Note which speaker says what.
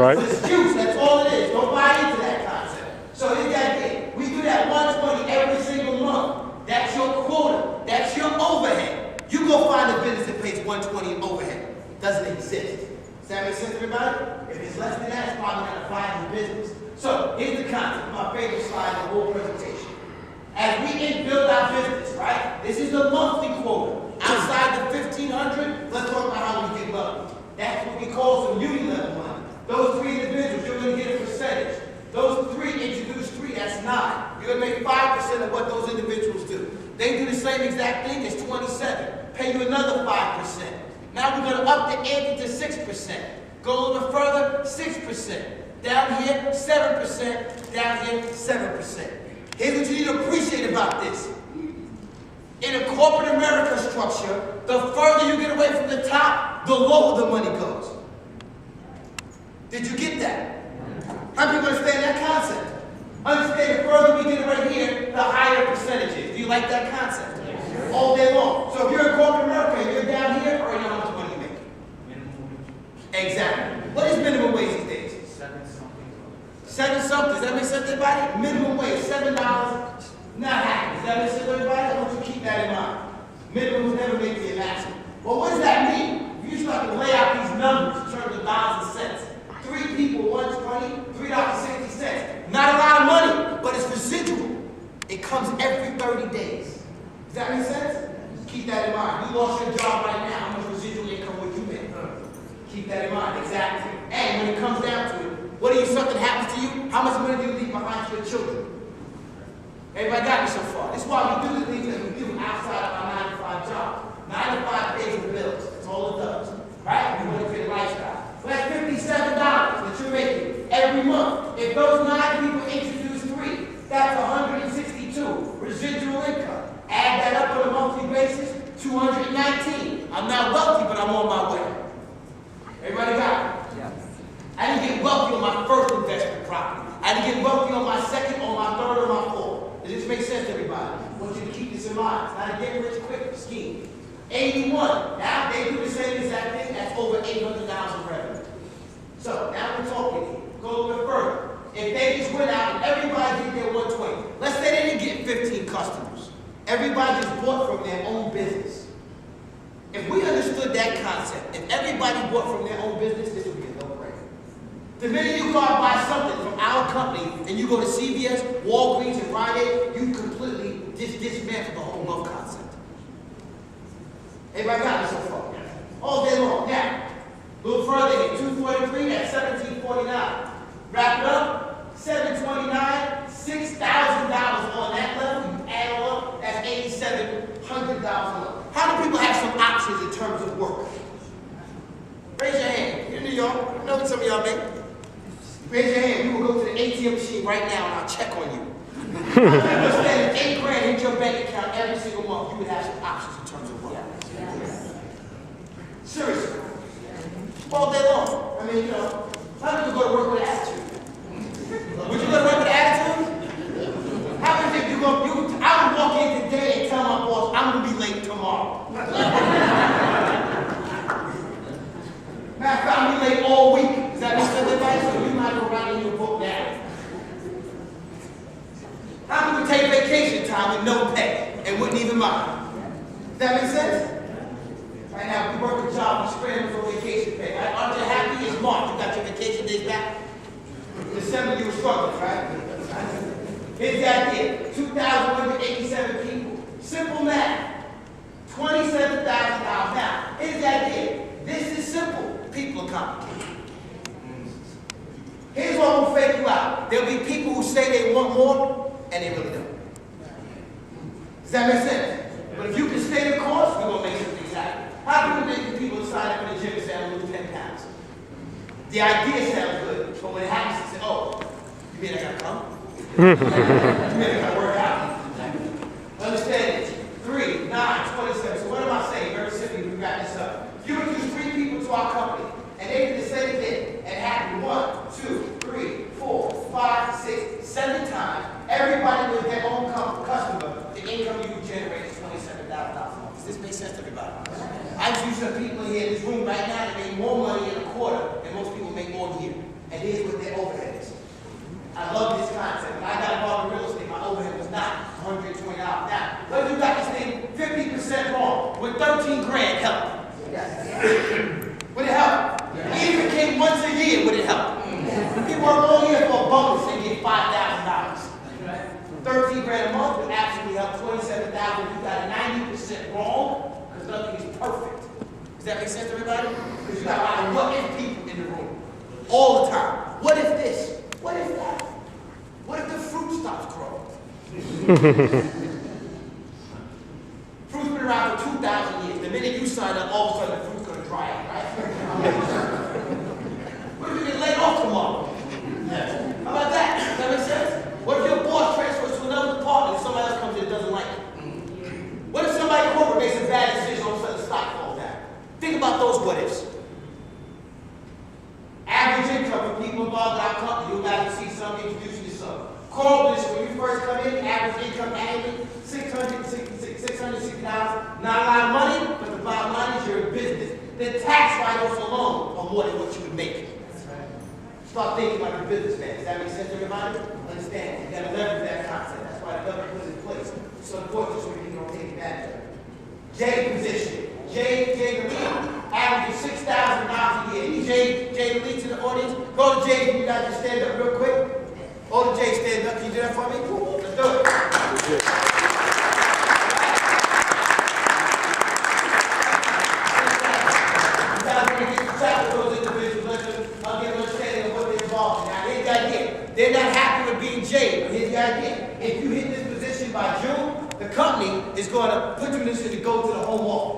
Speaker 1: Right.
Speaker 2: It's juice, that's all it is. Don't buy into that concept. So here's that thing. We do that 120 every single month. That's your quota. That's your overhead. You go find a business that pays 120 in overhead. Doesn't exist. Does that make sense, everybody? If it's less than that, it's probably not a viable business. So here's the concept, my favorite slide in the whole presentation. As we build our business, right? This is the monthly quota. Outside the 1,500, let's talk about how we get money. That's what we call some unit level money. Those three individuals, you're going to get a percentage. Those three introduce three, that's 9. You're going to make 5% of what those individuals do. They do the same exact thing, it's 27. Pay you another 5%. Now we're going to up the ante to 6%. Go a little bit further, 6%. Down here, 7%. Down here, 7%. Here's what you need to appreciate about this. In a corporate America structure, the further you get away from the top, the lower the money goes. Did you get that? How many people understand that concept? Understand the further we get right here, the higher percentages. Do you like that concept? Yes. All day long. So if you're in corporate America and you're down here, already know how much money you make. Minimum wage. Exactly. What is minimum wage these days?
Speaker 3: 7 something.
Speaker 2: 7 something. Does that make sense to everybody? Minimum wage, $7. Not happy. Does that make sense to everybody? I want you to keep that in mind. Minimum will never make the maximum. Well, what does that mean? If you start to lay out these numbers in terms of dollars and cents. 3 people, 120, $3.60. Not a lot of money, but it's residual. It comes every 30 days. Does that make sense? Keep that in mind. You lost your job right now. How much residual income would you make? Keep that in mind. Exactly. And when it comes down to it, what do you, something happens to you? How much money do you leave behind to your children? Everybody got me so far. This is why we do the things that we do outside of our 9 to 5 job. 9 to 5 pays the bills. That's all it does. Right? We want to create a lifestyle. So that's $57 that you're making every month. If those 9 people introduce 3, that's 162 residual income. Add that up on a monthly basis, 219. I'm not wealthy, but I'm on my way. Everybody got it? Yes. I didn't get wealthy on my first investment property. I didn't get wealthy on my second, on my third, or my fourth. Does this make sense to everybody? I want you to keep this in mind. It's not a get rich quick scheme. 81. Now they do the same exact thing. That's over $800,000 revenue. So now we're talking here. Go a little bit further. If they just went out and everybody did their 120, let's say they didn't get 15 customers. Everybody just bought from their own business. If we understood that concept, if everybody bought from their own business, this would be a no-brainer. The minute you go out and buy something from our company and you go to CVS, Walgreens, and Rite Aid, you completely dismantle the whole love concept. Everybody got it so far? All day long. Now, a little further here, 243, that's 1749. Wrap it up, 729, $6,000 on that level. You add all up, that's $8,700 a month. How do people have some options in terms of work? Raise your hand. You're in New York. I know what some of y'all make. Raise your hand. You will go to the ATM machine right now and I'll check on you. If you were spending $8,000 in your bank account every single month, you would have some options in terms of work. Seriously. All day long. I mean, how do you go to work with attitude? Would you go to work with attitude? How would you go? I would walk in today and tell my boss, I'm going to be late tomorrow. Matter of fact, I'm going to be late all week. Does that make sense, everybody? So you might go write in your book now. How do we take vacation time with no pay and wouldn't even mind? Does that make sense? Right now, we work a job, we scramble for vacation pay. Right? Aren't you happy? It's March. You got your vacation days back. December, you were struggling, right? Here's the idea. 2,187 people. Simple math. $27,000. Now, here's the idea. This is simple. People are complicated. Here's what will fake you out. There'll be people who say they want more, and they really don't. Does that make sense? But if you can stay the course, we're going to make something happen. How do we make the people sign up in the gym and say, I'm going to lose 10 pounds? The idea sounds good, but when it happens, they say, oh, you mean I got to come? You mean I got to work out? Understand it. 3, 9, 27. So what am I saying? Very simply, we wrap this up. You would use 3 people to our company, and they did the same thing, and it happened 1, 2, 3, 4, 5, 6, 7 times. Everybody with their own customer, the income you would generate is $27,000. Does this make sense to everybody? I see some people here in this room right now that make more money in a quarter than most people make more in a year. and here's what their overhead is. I love this concept. When I got involved in real estate, my overhead was not $120. Now, what if you got this thing 50% wrong? Would 13 grand help? Would it help? Even if it came once a year, would it help? People work all year for a bonus, they get $5,000. 13 grand a month would absolutely help. 27,000 if you got 90% wrong, because nothing is perfect. Does that make sense to everybody? Because you got a lot of what if people in the room. All the time. What if this? What if that? What if the fruit stops growing? Fruit's been around for 2,000 years. The minute you sign up, all of a sudden the fruit's going to dry up, right? What if you get laid off tomorrow? How about that? Does that make sense? What if your boss transfers to another department and somebody else comes in and doesn't like it? What if somebody in corporate makes a bad decision, all of a sudden the stock falls down? Think about those what ifs. Average income for people involved in our company, you'll got to see something, introduce you to something. Core position, when you first come in, average income annually, $660. Not a lot of money, but the bottom line is you're in business. The tax write-offs alone are more than what you would make. Start thinking like a businessman. Does that make sense to everybody? Understand? You got to leverage that concept. That's why the government puts it in place. It's so important so we don't take advantage of it. J position. J the lead, averaging $6,000 a year. Any J the lead to the audience? Go to J, you guys just stand up real quick. All the J stand up. Can you do that for me? Let's do it. They're not happy with being J, but here's the idea. If you hit this position by June, the company is going to put you in this to go to the home office.